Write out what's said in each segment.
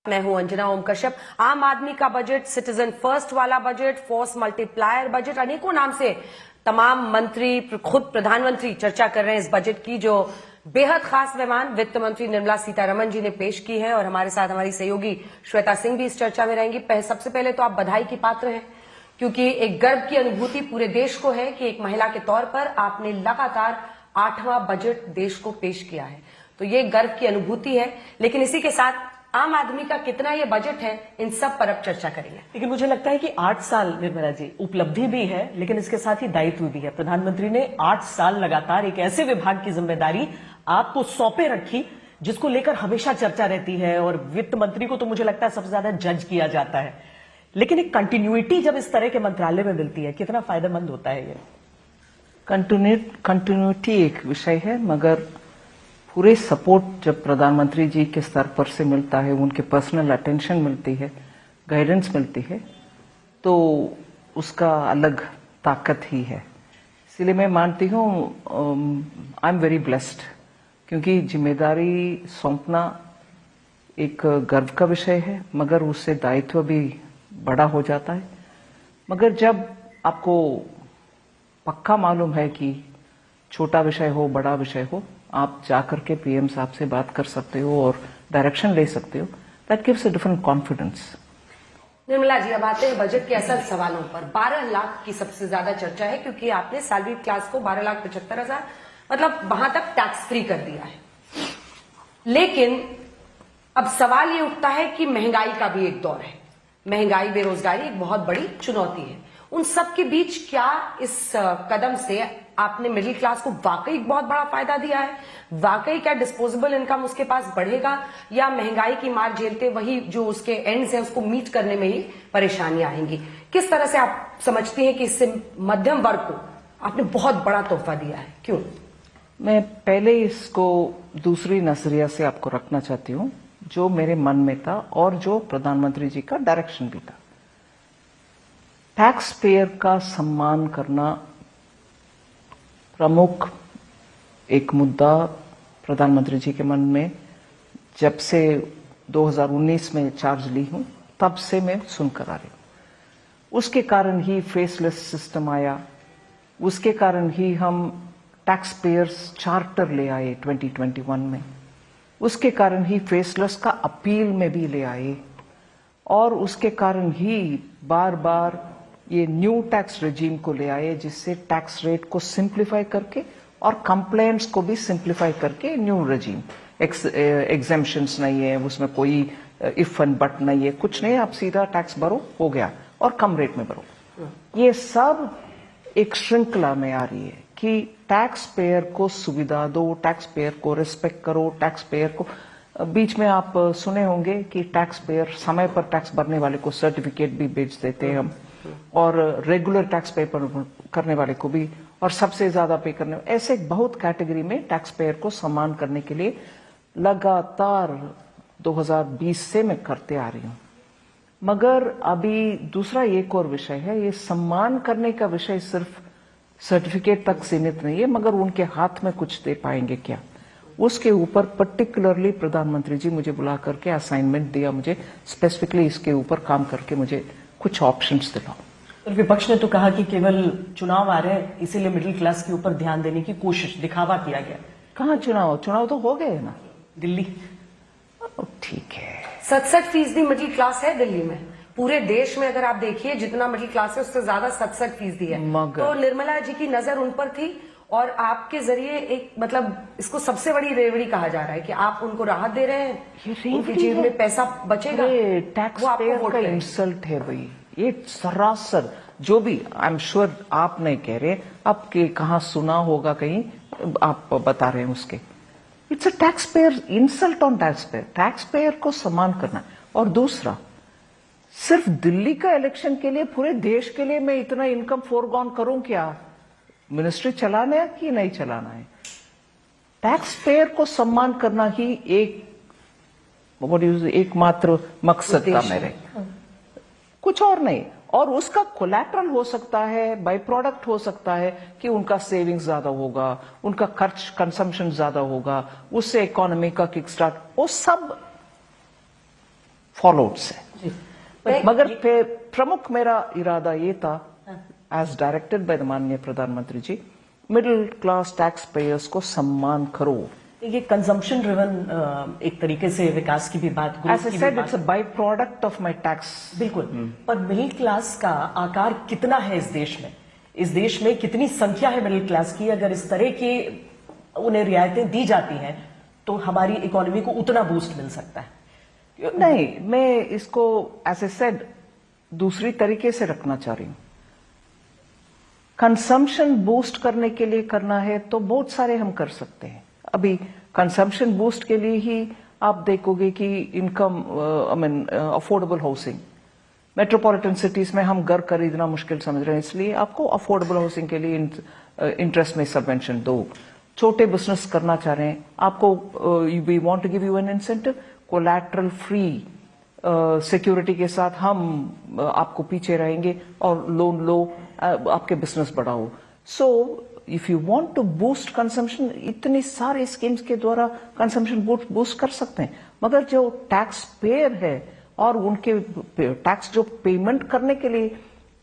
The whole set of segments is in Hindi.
मैं हूं अंजना ओम कश्यप। आम आदमी का बजट, सिटीजन फर्स्ट वाला बजट, फोर्स मल्टीप्लायर बजट, अनेकों नाम से तमाम मंत्री, खुद प्रधानमंत्री चर्चा कर रहे हैं इस बजट की, जो बेहद खास मेहमान वित्त मंत्री निर्मला सीतारमण जी ने पेश की है। और हमारे साथ हमारी सहयोगी श्वेता सिंह भी इस चर्चा में रहेंगी। सबसे पहले तो आप बधाई की पात्र हैं, क्योंकि एक गर्व की अनुभूति पूरे देश को है कि एक महिला के तौर पर आपने लगातार 8वां बजट देश को पेश किया है। तो ये गर्व की अनुभूति है। लेकिन इसी के साथ आम आदमी का कितना ये बजट है, इन सब पर अब चर्चा करेंगे। लेकिन मुझे लगता है कि 8 साल निर्मला जी उपलब्धि भी है, लेकिन इसके साथ ही दायित्व भी है। प्रधानमंत्री ने 8 साल लगातार एक ऐसे विभाग की जिम्मेदारी आपको सौंपे रखी जिसको लेकर हमेशा चर्चा रहती है, और वित्त मंत्री को तो मुझे लगता है सबसे ज्यादा जज किया जाता है। लेकिन एक कंटिन्यूटी जब इस तरह के मंत्रालय में मिलती है, कितना फायदेमंद होता है ये? कंटिन्यूटी एक विषय है, मगर पूरे सपोर्ट जब प्रधानमंत्री जी के स्तर पर से मिलता है, उनके पर्सनल अटेंशन मिलती है, गाइडेंस मिलती है, तो उसका अलग ताकत ही है। इसलिए मैं मानती हूँ आई एम वेरी ब्लेस्ड, क्योंकि जिम्मेदारी सौंपना एक गर्व का विषय है, मगर उससे दायित्व भी बड़ा हो जाता है। मगर जब आपको पक्का मालूम है कि छोटा विषय हो बड़ा विषय हो, आप जाकर के पीएम साहब से बात कर सकते हो और डायरेक्शन ले सकते हो, that gives a different confidence. Nirmala ji, अब आते हैं बजट के असल सवालों पर। 12 लाख की सबसे ज्यादा चर्चा है, क्योंकि आपने सैलरी क्लास को 12,75,000 मतलब वहां तक टैक्स फ्री कर दिया है। लेकिन अब सवाल ये उठता है कि महंगाई का भी एक दौर है। महंगाई, बेरोजगारी एक बहुत बड़ी चुनौती है। उन सब के बीच क्या इस कदम से आपने मिडिल क्लास को वाकई बहुत बड़ा फायदा दिया है? वाकई क्या डिस्पोजेबल इनकम उसके पास बढ़ेगा, या महंगाई की मार झेलते वही जो उसके एंड्स है उसको मीट करने में ही परेशानियां आएंगी? किस तरह से आप समझती हैं कि इससे मध्यम वर्ग को आपने बहुत बड़ा तोहफा दिया है? क्यों? मैं पहले इसको दूसरी नजरिया से आपको रखना चाहती हूँ, जो मेरे मन में था और जो प्रधानमंत्री जी का डायरेक्शन भी था। टैक्स पेयर का सम्मान करना प्रमुख एक मुद्दा प्रधानमंत्री जी के मन में जब से 2019 में चार्ज ली हूं, तब से मैं सुनकर आ रही हूं। उसके कारण ही फेसलेस सिस्टम आया, उसके कारण ही हम टैक्स पेयर्स चार्टर ले आए 2021 में, उसके कारण ही फेसलेस का अपील में भी ले आए, और उसके कारण ही बार बार ये न्यू टैक्स रेजीम को ले आए, जिससे टैक्स रेट को सिंप्लीफाई करके और कंप्लेंट्स को भी सिंप्लीफाई करके न्यू रेजीम, एग्जेम्पशंस नहीं है उसमें, कोई इफ एंड बट नहीं है, कुछ नहीं, आप सीधा टैक्स भरो, हो गया, और कम रेट में भरो। ये सब एक श्रृंखला में आ रही है कि टैक्स पेयर को सुविधा दो, टैक्स पेयर को रिस्पेक्ट करो, टैक्स पेयर को। बीच में आप सुने होंगे कि टैक्स पेयर समय पर टैक्स भरने वाले को सर्टिफिकेट भी बेच देते हैं हम, और रेगुलर टैक्स पे करने वाले को भी, और सबसे ज्यादा पे करने, ऐसे बहुत कैटेगरी में टैक्स पेयर को सम्मान करने के लिए लगातार 2020 से मैं करते आ रही हूं। मगर अभी दूसरा एक और विषय है, ये सम्मान करने का विषय सिर्फ सर्टिफिकेट तक सीमित नहीं है, मगर उनके हाथ में कुछ दे पाएंगे क्या, उसके ऊपर पर्टिकुलरली प्रधानमंत्री जी मुझे बुला करके असाइनमेंट दिया, मुझे स्पेसिफिकली इसके ऊपर काम करके मुझे कुछ ऑप्शंस दिलाओ। और विपक्ष ने तो कहा कि केवल चुनाव आ रहे हैं, इसीलिए मिडिल क्लास के ऊपर ध्यान देने की कोशिश, दिखावा किया गया। कहाँ चुनाव? चुनाव तो हो गए ना, दिल्ली। ठीक है, 67% मिडिल क्लास है दिल्ली में। पूरे देश में अगर आप देखिए जितना मिडिल क्लास है, उससे ज्यादा 67% है। तो निर्मला जी की नजर उन पर थी, और आपके जरिए एक मतलब इसको सबसे बड़ी रेवड़ी कहा जा रहा है कि आप उनको राहत दे रहे हैं, उनकी जेब में पैसा बचेगा। टैक्स पेयर का इंसल्ट है भाई, ये सरासर। जो भी, आई एम श्योर आप नहीं कह रहे, आपके कहाँ सुना होगा कहीं, आप बता रहे हैं उसके। It's a tax payer insult on tax payer. Tax payer को सम्मान करना। और दूसरा, सिर्फ दिल्ली का इलेक्शन के लिए, पूरे देश के लिए मैं इतना इनकम फोरगॉन करूं क्या? मिनिस्ट्री चलाना है कि नहीं चलाना है? टैक्स पेयर को सम्मान करना ही एकमात्र मकसद था मेरे, कुछ और नहीं। और उसका कोलैटरल हो सकता है, बाय प्रोडक्ट हो सकता है कि उनका सेविंग्स ज्यादा होगा, उनका खर्च कंजम्पशन ज्यादा होगा, उससे इकोनॉमी का किक स्टार्ट, वो सब फॉलोअप्स है। पर मगर प्रमुख मेरा इरादा ये था, एज डायरेक्टेड बाय द माननीय प्रधानमंत्री जी, मिडिल क्लास टैक्स पेयर्स को सम्मान करो। ये कंजम्पशन ड्रिवन एक तरीके से विकास की भी बात, growth एज आई की भी सेड, बात- it's a by product of my tax. बिल्कुल। पर मिडिल क्लास का आकार कितना है इस देश में? इस देश में कितनी संख्या है मिडिल क्लास की? अगर इस तरह की उन्हें रियायतें दी जाती हैं तो हमारी इकोनॉमी को उतना बूस्ट मिल सकता है। नहीं, मैं इसको एज ए सेड दूसरी तरीके से रखना चाह रही हूं। कंजम्पशन बूस्ट करने के लिए करना है तो बहुत सारे हम कर सकते हैं। अभी कंजम्पशन बूस्ट के लिए ही आप देखोगे कि income affordable housing, metropolitan cities में हम घर खरीदना मुश्किल समझ रहे हैं, इसलिए आपको अफोर्डेबल हाउसिंग के लिए इंटरेस्ट में सबवेंशन दो। छोटे बिजनेस करना चाह रहे हैं, आपको we want to give you an incentive, collateral free security के साथ हम आपको पीछे रहेंगे और लोन लो, आपके बिजनेस बढ़ाओ। So if you want to boost consumption, इतनी सारे स्कीम्स के द्वारा कंजम्पशन बूस्ट कर सकते हैं। मगर जो टैक्स पेयर है और उनके टैक्स जो पेमेंट करने के लिए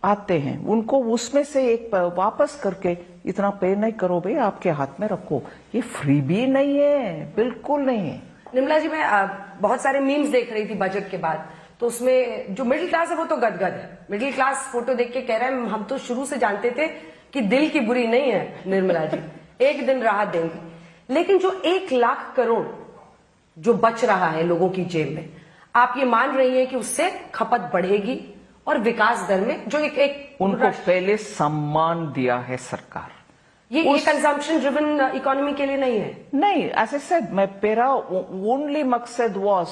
आते हैं, उनको उसमें से एक वापस करके इतना पे नहीं करो भाई, आपके हाथ में रखो। ये फ्री भी नहीं है, बिल्कुल नहीं है। निर्मला जी, मैं बहुत सारे मीम्स देख रही थी बजट के बाद, तो उसमें जो मिडिल क्लास है वो तो गदगद है। मिडिल क्लास फोटो देख के कह रहा है हम तो शुरू से जानते थे कि दिल की बुरी नहीं है निर्मला जी, एक दिन राहत देंगी। लेकिन जो 1 लाख करोड़ जो बच रहा है लोगों की जेब में, आप ये मान रही हैं कि उससे खपत बढ़ेगी और विकास दर में जो एक उनको पहले सम्मान दिया है सरकार। ये कंजम्पशन ड्रिवन इकोनॉमी के लिए नहीं है। नहीं, एज आई सेड, मैं मेरा ओनली मकसद was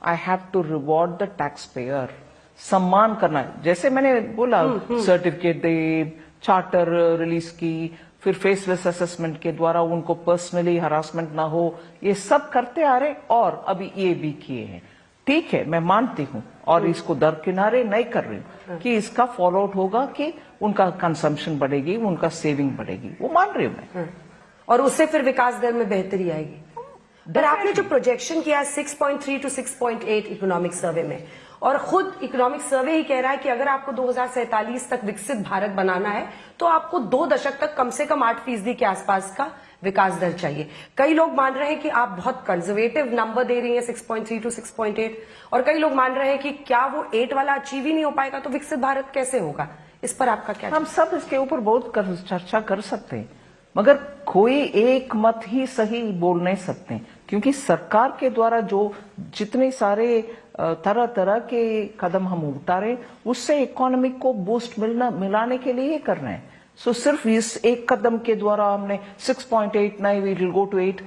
I have to reward the tax payer, सम्मान करना है। जैसे मैंने बोला, सर्टिफिकेट दे, चार्टर रिलीज की, फिर फेसलेस असेसमेंट के द्वारा उनको पर्सनली हरासमेंट ना हो, ये सब करते आ रहे और अभी ये भी किए हैं। ठीक है, मैं मानती हूं और इसको दरकिनारे नहीं कर रही हूं कि इसका फॉलो आउट होगा कि उनका कंजम्पशन बढ़ेगी, उनका सेविंग बढ़ेगी, वो मान रही हूं मैं। और उससे फिर विकास दर में बेहतरी आएगी। पर आपने जो प्रोजेक्शन किया 6.3 to 6.8 इकोनॉमिक सर्वे में, और खुद इकोनॉमिक सर्वे ही कह रहा है कि अगर आपको 2047 तक विकसित भारत बनाना है तो आपको 2 दशक तक कम से कम 8% के आसपास का विकास दर चाहिए। कई लोग मान रहे हैं कि आप बहुत कंजर्वेटिव नंबर दे रही हैं 6.3 to 6.8, और कई लोग मान रहे हैं कि क्या वो 8 वाला अचीव ही नहीं हो पाएगा तो विकसित भारत कैसे होगा। इस पर आपका क्या? हम सब इसके ऊपर बहुत चर्चा कर सकते हैं, मगर कोई एक मत ही सही बोल नहीं सकते, क्योंकि सरकार के द्वारा जो जितने सारे तरह तरह के कदम हम उठा रहे, उससे इकोनॉमी को बूस्ट मिलाने के लिए कर रहे हैं। सो सिर्फ इस एक कदम के द्वारा हमने 6.8 नहीं, वी विल गो टू 8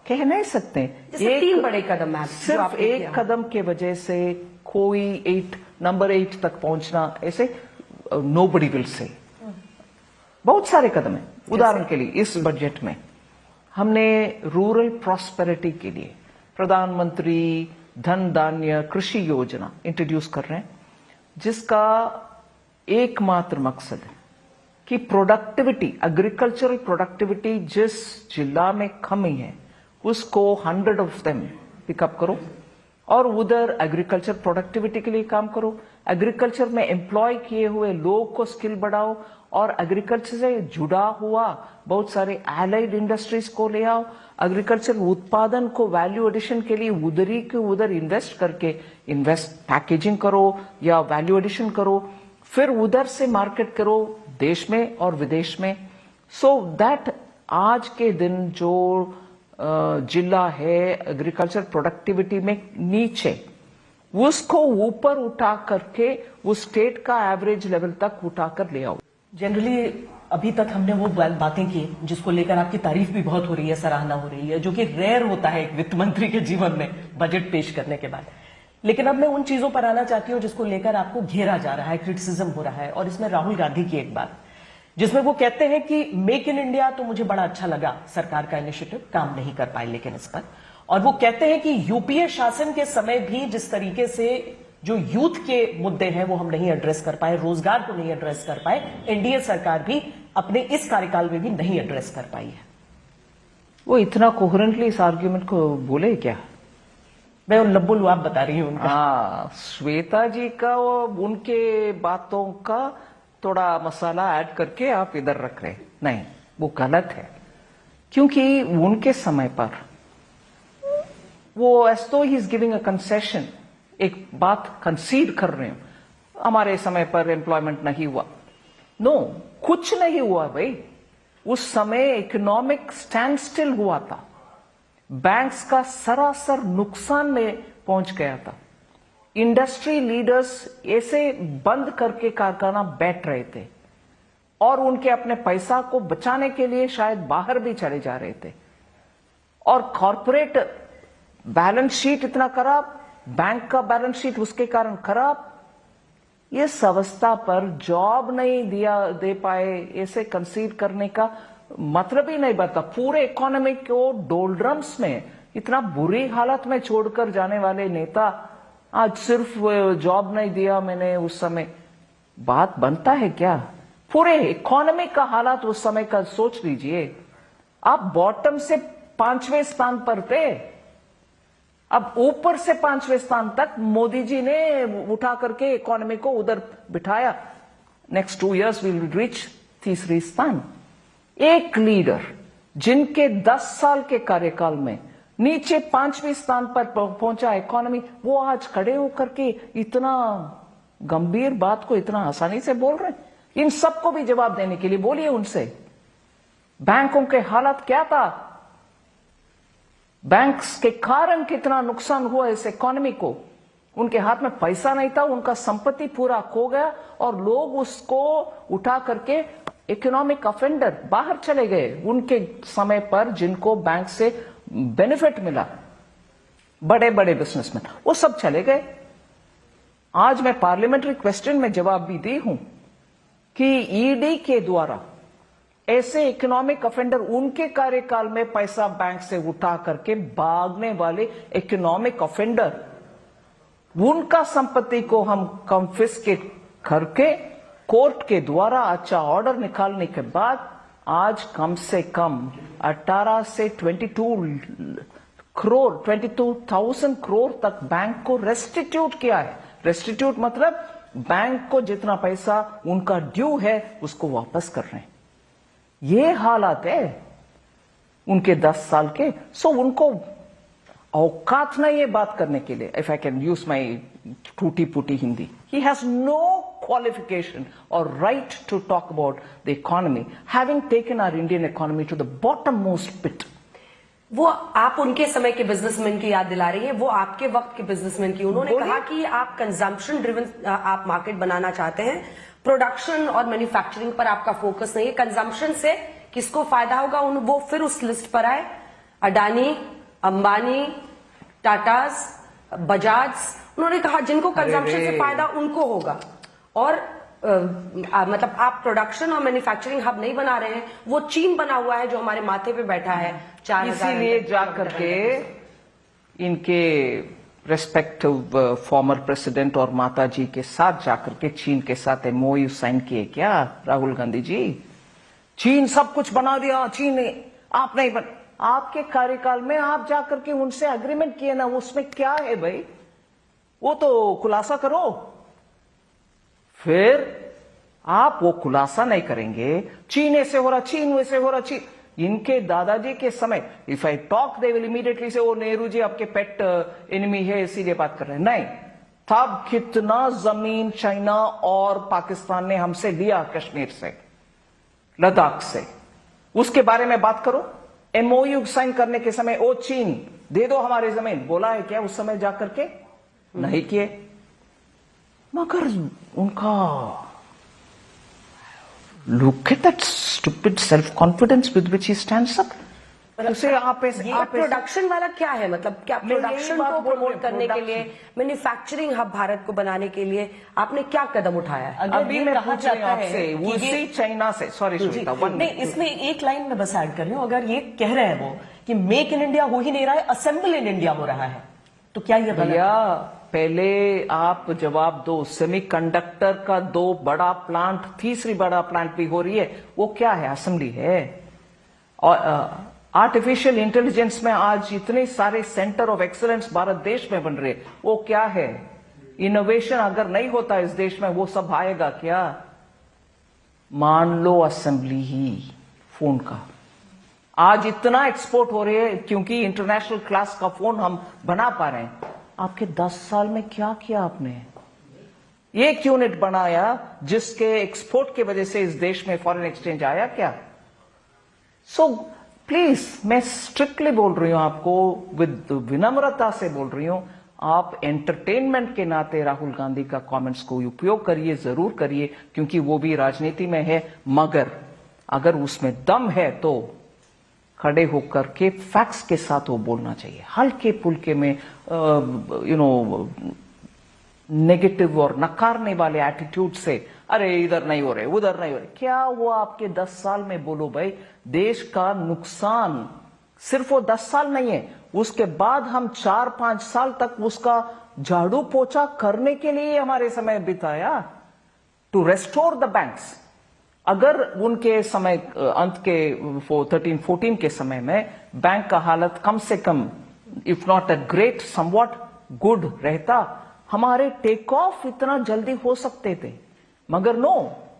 कह नहीं सकते। जैसे 3 बड़े कदम है, सिर्फ एक कदम के वजह से कोई नंबर 8 तक पहुंचना, ऐसे नोबडी विल से। बहुत सारे कदम है। उदाहरण के लिए इस बजट में हमने रूरल प्रॉस्पेरिटी के लिए प्रधानमंत्री धन धान्य कृषि योजना इंट्रोड्यूस कर रहे हैं, जिसका एकमात्र मकसद है कि प्रोडक्टिविटी, एग्रीकल्चरल प्रोडक्टिविटी जिस जिला में कमी है उसको 100 ऑफ देम पिकअप करो और उधर एग्रीकल्चर प्रोडक्टिविटी के लिए काम करो। एग्रीकल्चर में एम्प्लॉय किए हुए लोग को स्किल बढ़ाओ और एग्रीकल्चर से जुड़ा हुआ बहुत सारे एलाइड इंडस्ट्रीज को ले आओ। एग्रीकल्चर उत्पादन को वैल्यू एडिशन के लिए उधर ही के उधर इन्वेस्ट करके पैकेजिंग करो या वैल्यू एडिशन करो, फिर उधर से मार्केट करो देश में और विदेश में। सो दैट आज के दिन जो जिला है एग्रीकल्चर प्रोडक्टिविटी में नीचे, उसको ऊपर उठा करके उस स्टेट का एवरेज लेवल तक उठाकर ले आओ। जनरली अभी तक हमने वो बातें की जिसको लेकर आपकी तारीफ भी बहुत हो रही है, सराहना हो रही है, जो कि रेयर होता है एक वित्त मंत्री के जीवन में बजट पेश करने के बाद। लेकिन अब मैं उन चीजों पर आना चाहती हूं जिसको लेकर आपको घेरा जा रहा है, क्रिटिसिज्म हो रहा है। और इसमें राहुल गांधी की एक बात, जिसमें वो कहते हैं कि मेक इन इंडिया तो मुझे बड़ा अच्छा लगा, सरकार का इनिशिएटिव काम नहीं कर पाए लेकिन इस पर। और वो कहते हैं कि यूपीए शासन के समय भी जिस तरीके से जो यूथ के मुद्दे हैं वो हम नहीं एड्रेस कर पाए, रोजगार को नहीं एड्रेस कर पाए, एनडीए सरकार भी अपने इस कार्यकाल में भी नहीं एड्रेस कर पाई है। वो इतना कोहेरेंटली इस आर्ग्यूमेंट को बोले क्या? मैं उन लब्बुल आप बता रही हूँ उनका। हाँ, श्वेता जी का उनके बातों का थोड़ा मसाला ऐड करके आप इधर रख रहे, नहीं, वो गलत है। क्योंकि उनके समय पर वो एज तो he is giving a concession, एक बात कंसीड कर रहे हैं, हमारे समय पर एम्प्लॉयमेंट नहीं हुआ। नो, कुछ नहीं हुआ भाई। उस समय इकोनॉमिक स्टैंड स्टिल हुआ था, बैंक्स का सरासर नुकसान में पहुंच गया था, इंडस्ट्री लीडर्स ऐसे बंद करके कारखाना बैठ रहे थे और उनके अपने पैसा को बचाने के लिए शायद बाहर भी चले जा रहे थे, और कॉर्पोरेट बैलेंस शीट इतना खराब, बैंक का बैलेंस शीट उसके कारण खराब। इस अवस्था पर जॉब नहीं दे पाए, ऐसे कंसीड करने का मतलब ही नहीं बनता। पूरे इकोनॉमी को डोलड्रम्स में, इतना बुरी हालत में छोड़कर जाने वाले नेता आज सिर्फ जॉब नहीं दिया मैंने उस समय, बात बनता है क्या? पूरे इकोनॉमी का हालात उस समय का सोच लीजिए। आप बॉटम से 5वें स्थान पर थे, अब ऊपर से 5वें स्थान तक मोदी जी ने उठा करके इकोनॉमी को उधर बिठाया। नेक्स्ट 2 years विल रीच 3री स्थान। एक लीडर जिनके 10 साल के कार्यकाल में नीचे 5वें स्थान पर पहुंचा इकोनॉमी, वो आज खड़े होकर के इतना गंभीर बात को इतना आसानी से बोल रहे हैं। इन सबको भी जवाब देने के लिए बोलिए उनसे, बैंकों के हालत क्या था, बैंक्स के कारण कितना नुकसान हुआ इस इकोनॉमी को। उनके हाथ में पैसा नहीं था, उनका संपत्ति पूरा खो गया और लोग उसको उठा करके इकोनॉमिक ऑफेंडर बाहर चले गए। उनके समय पर जिनको बैंक से बेनिफिट मिला, बड़े बड़े बिजनेसमैन, वो सब चले गए। आज मैं पार्लियामेंट्री क्वेश्चन में जवाब भी दी हूं कि ईडी के द्वारा ऐसे इकोनॉमिक ऑफेंडर, उनके कार्यकाल में पैसा बैंक से उठा करके भागने वाले इकोनॉमिक ऑफेंडर, उनका संपत्ति को हम कॉन्फिस्केट करके कोर्ट के द्वारा अच्छा ऑर्डर निकालने के बाद आज कम से कम 18 से 22,000 करोड़ तक बैंक को रेस्टिट्यूट किया है। रेस्टिट्यूट मतलब बैंक को जितना पैसा उनका ड्यू है उसको वापस कर रहे हैं। ये हालात है उनके 10 साल के। सो उनको औकात नहीं है बात करने के लिए, if I can use my टूटी फूटी Hindi. He has no qualification or right to talk about the economy, having taken our Indian economy to the bottommost pit. वो आप उनके समय के बिजनेसमैन की याद दिला रही है, वो आपके वक्त के बिजनेसमैन की। उन्होंने कहा कि आप कंजम्पशन ड्रिवन आप मार्केट बनाना चाहते हैं, प्रोडक्शन और मैन्युफैक्चरिंग पर आपका फोकस नहीं है। कंजम्पशन से किसको फायदा होगा, वो फिर उस लिस्ट पर आए, अडानी, अंबानी, टाटास, बजाज। उन्होंने कहा जिनको कंजम्पशन से फायदा उनको होगा। और मतलब आप प्रोडक्शन और मैन्युफैक्चरिंग हब नहीं बना रहे हैं, वो चीन बना हुआ है जो हमारे माथे पे बैठा है। 4,000 इसीलिए जाकर के इनके रेस्पेक्टिव फॉर्मर प्रेसिडेंट और माता जी के साथ जाकर के चीन के साथ एमओयू साइन किए क्या राहुल गांधी जी? चीन सब कुछ बना दिया, चीन ने, आप नहीं आपके कार्यकाल में आप जाकर के उनसे एग्रीमेंट किए ना, उसमें क्या है भाई, वो तो खुलासा करो। फिर आप वो खुलासा नहीं करेंगे, चीन ऐसे हो रहा, चीन वैसे हो रहा, चीन। इनके दादाजी के समय if I talk they will immediately से वो नेहरू जी आपके पेट एनिमी है इसीलिए बात कर रहे हैं। नहीं, तब कितना जमीन चाइना और पाकिस्तान ने हमसे लिया, कश्मीर से, लद्दाख से, उसके बारे में बात करो। एमओयू साइन करने के समय ओ चीन दे दो हमारी जमीन, बोला है क्या उस समय जाकर के? नहीं किए। मगर उनका look at that stupid self confidence with which he stands up. उसे आप प्रोडक्शन वाला क्या है, मतलब क्या प्रोडक्शन को प्रमोट करने के लिए, मैन्युफैक्चरिंग हब भारत को बनाने के लिए आपने क्या कदम उठाया है? अभी मैं पूछ रही हूं आपसे, उसी चाइना से, सॉरी श्वेता, नहीं, इसमें एक लाइन में बस ऐड कर रही हूं। अगर ये कह रहे हैं वो कि मेक इन इंडिया हो ही नहीं रहा है, असेंबल इन इंडिया हो रहा है, तो क्या ये भैया पहले आप जवाब दो। सेमीकंडक्टर का 2 बड़ा प्लांट, 3री बड़ा प्लांट भी हो रही है, वो क्या है? असेंबली है। और आर्टिफिशियल इंटेलिजेंस में आज इतने सारे सेंटर ऑफ एक्सीलेंस भारत देश में बन रहे, वो क्या है? इनोवेशन अगर नहीं होता इस देश में, वो सब आएगा क्या? मान लो असेंबली ही फोन का आज इतना एक्सपोर्ट हो रहे हैं क्योंकि इंटरनेशनल क्लास का फोन हम बना पा रहे हैं। आपके 10 साल में क्या किया आपने? एक यूनिट बनाया जिसके एक्सपोर्ट की वजह से इस देश में फॉरेन एक्सचेंज आया क्या? सो प्लीज, मैं स्ट्रिक्टली बोल रही हूं आपको, विद विनम्रता से बोल रही हूं, आप एंटरटेनमेंट के नाते राहुल गांधी का कमेंट्स को उपयोग करिए, जरूर करिए, क्योंकि वो भी राजनीति में है, मगर अगर उसमें दम है तो खड़े होकर के फैक्ट्स के साथ वो बोलना चाहिए। हल्के पुल्के में नेगेटिव और नकारने वाले एटीट्यूड से, अरे इधर नहीं हो रहे, उधर नहीं हो रहे, क्या वो आपके 10 साल में? बोलो भाई, देश का नुकसान सिर्फ वो 10 साल नहीं है, उसके बाद हम 4-5 साल तक उसका झाड़ू पोछा करने के लिए हमारे समय बिताया, टू रेस्टोर द बैंक्स। अगर उनके समय अंत के 13-14 के समय में बैंक का हालत कम से कम, if not a great, somewhat good रहता, हमारे टेक ऑफ इतना जल्दी हो सकते थे, मगर no,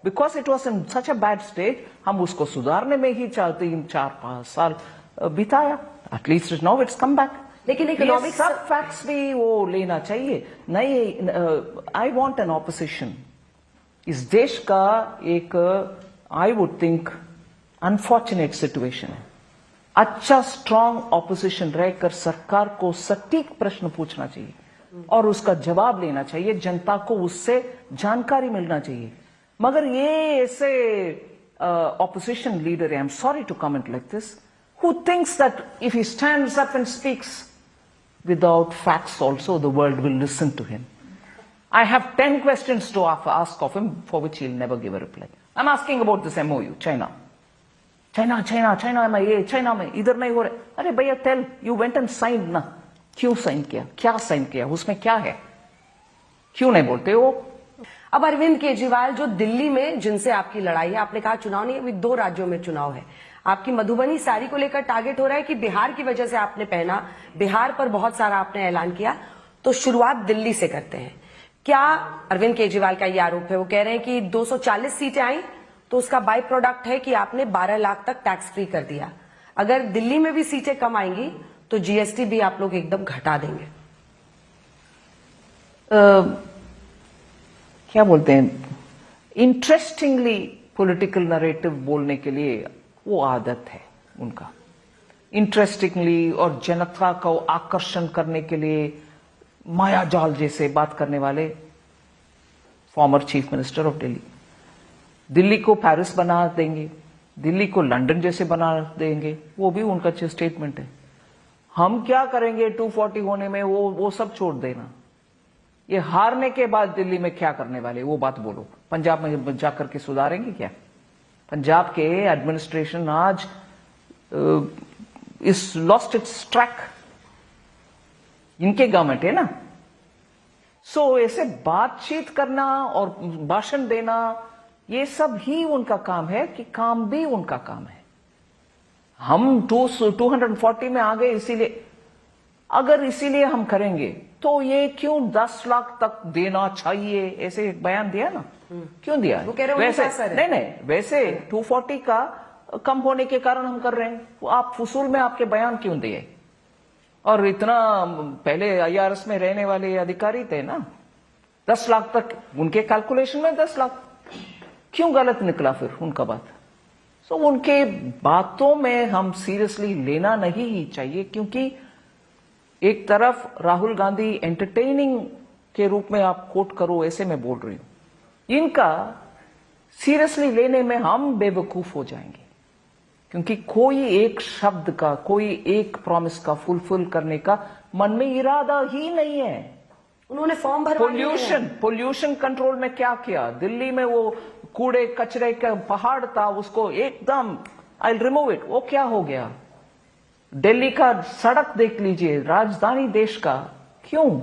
because it was in such a bad state, हम उसको सुधारने में ही 4-5 साल बिताया। At least now it's come back. लेकिन इकोनॉमिक्स सब फैक्ट्स भी वो लेना चाहिए। नहीं, आई वॉन्ट एन ऑपोजिशन। इस देश का एक, I would think, unfortunate situation है। अच्छा स्ट्रांग ऑपोजिशन रहकर सरकार को सटीक प्रश्न पूछना चाहिए और उसका जवाब लेना चाहिए, जनता को उससे जानकारी मिलना चाहिए। मगर ये ऐसे ऑपोजिशन लीडर है, I am sorry to comment like this, who thinks that if he stands up and speaks without facts also, the world will listen to him. I have 10 questions to ask of him for which he'll never give a reply. I'm asking about this MOU, China. China में ये, China में इधर नहीं हो रहे। अरे भैया, tell, you went and signed ना, क्यों साइन किया? क्या साइन किया? उसमें क्या है? क्यों नहीं बोलते हो? अब अरविंद केजरीवाल, जो दिल्ली में जिनसे आपकी लड़ाई है, आपने कहा चुनाव नहीं, अभी 2 राज्यों में चुनाव है, आपकी मधुबनी साड़ी को लेकर टारगेट हो रहा है कि बिहार की वजह से आपने पहना, बिहार पर बहुत सारा आपने ऐलान किया, तो शुरुआत दिल्ली से करते हैं। क्या अरविंद केजरीवाल का ये आरोप है, वो कह रहे हैं कि 240 सीटें आई तो उसका बाई प्रोडक्ट है कि आपने 12 लाख तक टैक्स फ्री कर दिया, अगर दिल्ली में भी सीटें कम आएंगी तो जीएसटी भी आप लोग एकदम घटा देंगे। क्या बोलते हैं, इंटरेस्टिंगली पॉलिटिकल नरेटिव बोलने के लिए वो आदत है उनका, इंटरेस्टिंगली और जनता को आकर्षण करने के लिए मायाजाल जैसे बात करने वाले former chief minister of Delhi. Delhi को पेरिस बना देंगे, दिल्ली को लंदन जैसे बना देंगे, वो भी उनका स्टेटमेंट है। हम क्या करेंगे 240 होने में, वो सब छोड़ देना। ये हारने के बाद दिल्ली में क्या करने वाले, वो बात बोलो। पंजाब में जाकर के सुधारेंगे क्या? पंजाब के एडमिनिस्ट्रेशन आज इस लॉस्ट इट्स ट्रैक, इनके गवर्नमेंट है ना। सो ऐसे बातचीत करना और भाषण देना, ये सब ही उनका काम है, कि काम भी उनका काम है। हम 240 में आ गए इसीलिए, अगर इसीलिए हम करेंगे तो ये क्यों 10 लाख तक देना चाहिए, ऐसे एक बयान दिया ना, क्यों दिया? वो कह रहे वैसे नहीं, वैसे 240 का कम होने के कारण हम कर रहे हैं। आप फुसूल में आपके बयान क्यों दिए? और इतना पहले IRS में रहने वाले अधिकारी थे ना, 10 लाख तक उनके कैलकुलेशन में 10 लाख क्यों गलत निकला फिर उनका बात? सो उनके बातों में हम सीरियसली लेना नहीं ही चाहिए, क्योंकि एक तरफ राहुल गांधी एंटरटेनिंग के रूप में आप कोट करो, ऐसे मैं बोल रही हूं, इनका सीरियसली लेने में हम बेवकूफ हो जाएंगे, क्योंकि कोई एक शब्द का, कोई एक प्रॉमिस का फुलफिल करने का मन में इरादा ही नहीं है। उन्होंने फॉर्म भरवा पोल्यूशन कंट्रोल में क्या किया? दिल्ली में वो कूड़े कचरे का पहाड़ था, उसको एकदम आई विल रिमूव इट, वो क्या हो गया? दिल्ली का सड़क देख लीजिए, राजधानी देश का, क्यों?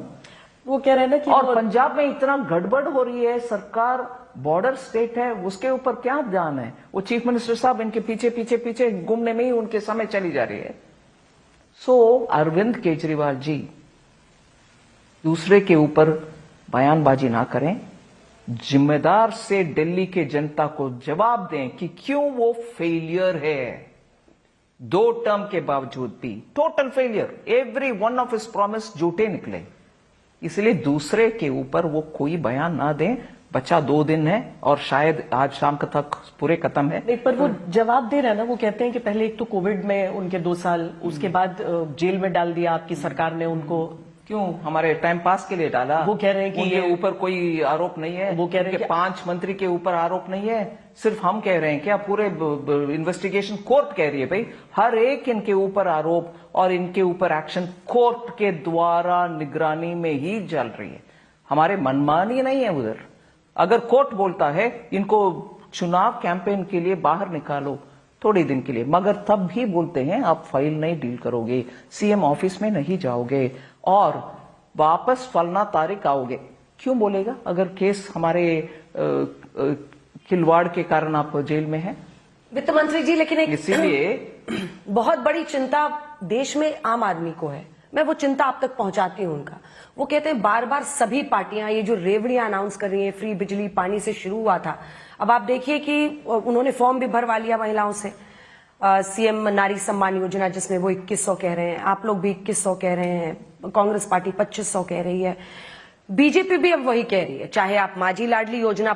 वो कह रहे हैं ना कि और पंजाब में इतना गड़बड़ हो रही है, सरकार बॉर्डर स्टेट है, उसके ऊपर क्या ध्यान है? वो चीफ मिनिस्टर साहब इनके पीछे पीछे पीछे घूमने में ही उनके समय चली जा रही है। सो अरविंद केजरीवाल जी दूसरे के ऊपर बयानबाजी ना करें, जिम्मेदार से दिल्ली के जनता को जवाब दें कि क्यों वो फेलियर है। 2 टर्म के बावजूद भी total failure, every one of his promise झूठे निकले। इसलिए दूसरे के ऊपर वो कोई बयान ना दें। बचा 2 दिन है और शायद आज शाम तक पूरे खत्म है। नहीं, पर वो जवाब दे रहे हैं ना, वो कहते हैं कि पहले एक तो कोविड में उनके 2 साल, उसके बाद जेल में डाल दिया आपकी सरकार ने उनको। क्यों? हमारे टाइम पास के लिए डाला। वो कह रहे हैं कि उनके ऊपर कोई आरोप नहीं है। वो कह रहे हैं कि 5 मंत्री के ऊपर आरोप नहीं है, सिर्फ हम कह रहे हैं। क्या पूरे इन्वेस्टिगेशन कोर्ट कह रही है? भाई हर एक इनके ऊपर आरोप और इनके ऊपर एक्शन कोर्ट के द्वारा निगरानी में ही चल रही है। हमारे मनमानी नहीं है उधर। अगर कोर्ट बोलता है इनको चुनाव कैंपेन के लिए बाहर निकालो थोड़े दिन के लिए, मगर तब भी बोलते हैं आप फाइल नहीं डील करोगे, सीएम ऑफिस में नहीं जाओगे और वापस फलना तारीख आओगे। क्यों बोलेगा अगर केस हमारे खिलवाड़ के कारण आप जेल में हैं? वित्त मंत्री जी, लेकिन एक इसीलिए बहुत बड़ी चिंता देश में आम आदमी को है। मैं वो चिंता आप तक पहुंचाती हूं उनका। वो कहते हैं बार बार सभी पार्टियां ये जो रेवड़ियां अनाउंस कर रही हैं, फ्री बिजली पानी से शुरू हुआ था, अब आप देखिए कि उन्होंने फॉर्म भी भरवा लिया महिलाओं से। सीएम नारी सम्मान योजना जिसमें वो 2100 कह रहे हैं, आप लोग भी 2100 कह रहे हैं, कांग्रेस पार्टी 2500 कह रही है, बीजेपी भी अब वही कह रही है। चाहे आप माझी लाडली योजना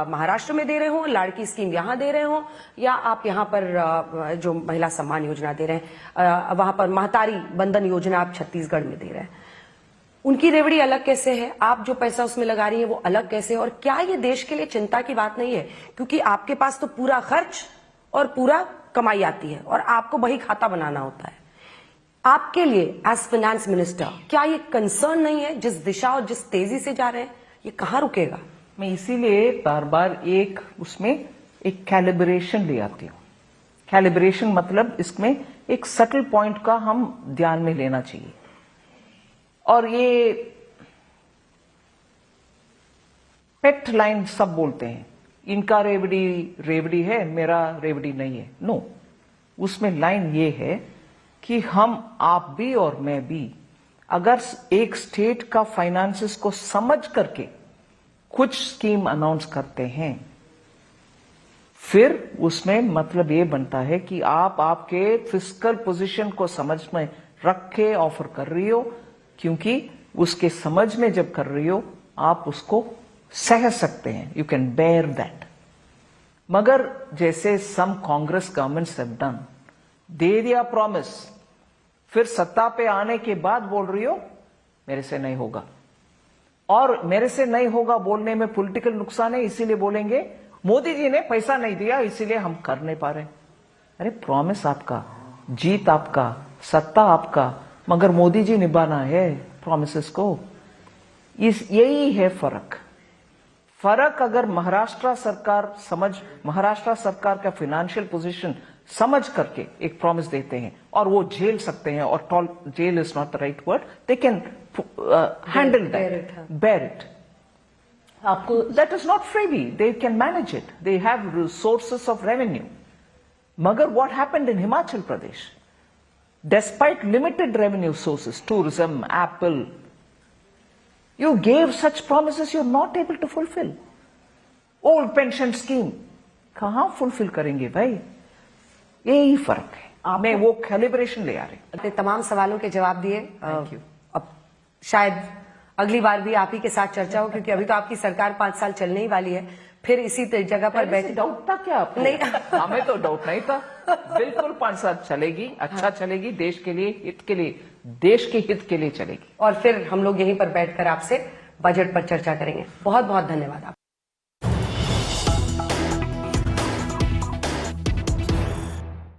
महाराष्ट्र में दे रहे हो, लाड़की स्कीम यहां दे रहे हो, या आप यहां पर जो महिला सम्मान योजना दे रहे हैं, वहां पर महतारी बंधन योजना आप छत्तीसगढ़ में दे रहे हैं, उनकी रेवड़ी अलग कैसे है? आप जो पैसा उसमें लगा रही है वो अलग कैसे है? और क्या ये देश के लिए चिंता की बात नहीं है? क्योंकि आपके पास तो पूरा खर्च और पूरा कमाई आती है और आपको वही खाता बनाना होता है। आपके लिए एज फाइनेंस मिनिस्टर क्या ये कंसर्न नहीं है? जिस दिशा और जिस तेजी से जा रहे हैं ये कहां रुकेगा? मैं इसीलिए बार बार उसमें एक कैलिब्रेशन ले आती हूं। कैलिब्रेशन मतलब इसमें एक सटल पॉइंट का हम ध्यान में लेना चाहिए। और ये पेट लाइन सब बोलते हैं, इनका रेवड़ी है, मेरा रेवड़ी नहीं है। नो, उसमें लाइन ये है कि हम, आप भी और मैं भी, अगर एक स्टेट का फाइनेंसेस को समझ करके कुछ स्कीम अनाउंस करते हैं, फिर उसमें मतलब ये बनता है कि आप आपके फिस्कल पोजीशन को समझ में रख के ऑफर कर रही हो, क्योंकि उसके समझ में जब कर रही हो आप उसको सह सकते हैं, यू कैन बेयर दैट। मगर जैसे some Congress governments have done, दे दिया प्रॉमिस, फिर सत्ता पे आने के बाद बोल रही हो मेरे से नहीं होगा। और मेरे से नहीं होगा बोलने में पॉलिटिकल नुकसान है, इसीलिए बोलेंगे मोदी जी ने पैसा नहीं दिया इसीलिए हम कर नहीं पा रहे। अरे प्रॉमिस आपका, जीत आपका, सत्ता आपका, मगर मोदी जी निभाना है प्रॉमिसेस को। यही है फर्क अगर महाराष्ट्र सरकार का फाइनेंशियल पोजीशन समझ करके एक प्रॉमिस देते हैं और वो झेल सकते हैं, और जेल is not the right word, they can handle that, bear it. आपको that is not freebie, they can manage it, they have sources of revenue. मगर what happened in Himachal Pradesh, despite limited revenue sources, tourism, Apple, you gave such promises you're not able to fulfill. Old pension scheme, कहां fulfill करेंगे भाई? यही फर्क है। मैं वो कैलिब्रेशन ले आ रही। अपने तमाम सवालों के जवाब दिए। Thank you. अब शायद अगली बार भी आप ही के साथ चर्चा हो, क्योंकि अभी तो आपकी सरकार 5 साल चलने ही वाली है, फिर इसी जगह पर बैठे। डाउट था क्या आपको? नहीं, हमें तो डाउट नहीं था। बिल्कुल 5 साल चलेगी, अच्छा चलेगी, देश के लिए, हित के लिए, देश के हित के लिए चलेगी। और फिर हम लोग यहीं पर बैठकर आपसे बजट पर चर्चा करेंगे। बहुत बहुत धन्यवाद आप।